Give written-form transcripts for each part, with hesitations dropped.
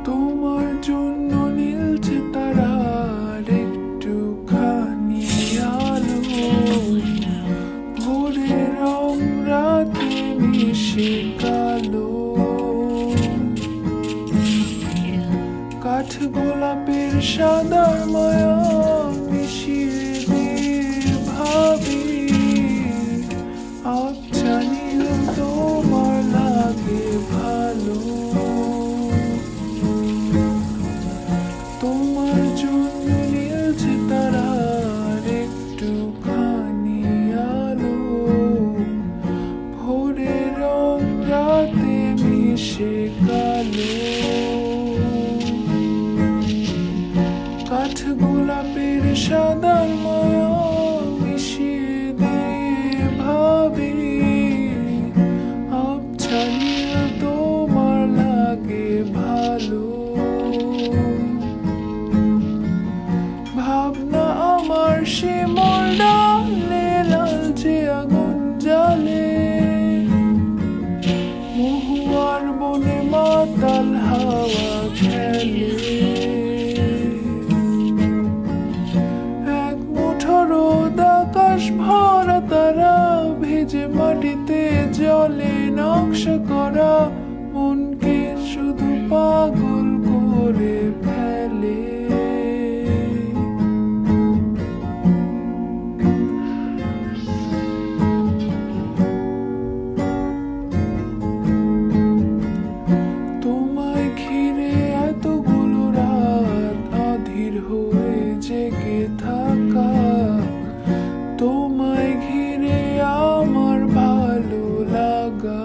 তোমার জন্য নীলছে তারার একটুখানি আলো, ভোরের রং রাতে মিশে কালো। কাঠ গোলাপের সাদার মায়া মিশিয়ে দিয়ে ভাবি, আবছা নীল তোমার লাগে ভালো। তোমার জন্য নীলছে তারার একটুখানি আলো, ভোরের রং রাতে মিশে কালো। কাঠ গোলাপের সাদার মায়া মিশিয়ে দিয়ে ভাবি, আবছা নীল তোমার লাগে ভালো। ভাবনা আমার শিমুল ডালে লালচে আগুন জ্বালে, মহুয়ার বনে মাতাল হাওয়া খেলে। এক মুঠো রোদ আকাশ ভরা তারা, ভেজে মাটিতে জলে নকশা করা, মনকে শুধু পাগল করে ফেলে। তোমায় ঘিরে এতগুলো রাত অধীর হয়ে জেগে থাকা, তোমায় ঘিরে আমার ভালো লাগা।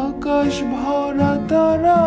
আকাশ ভরা তারা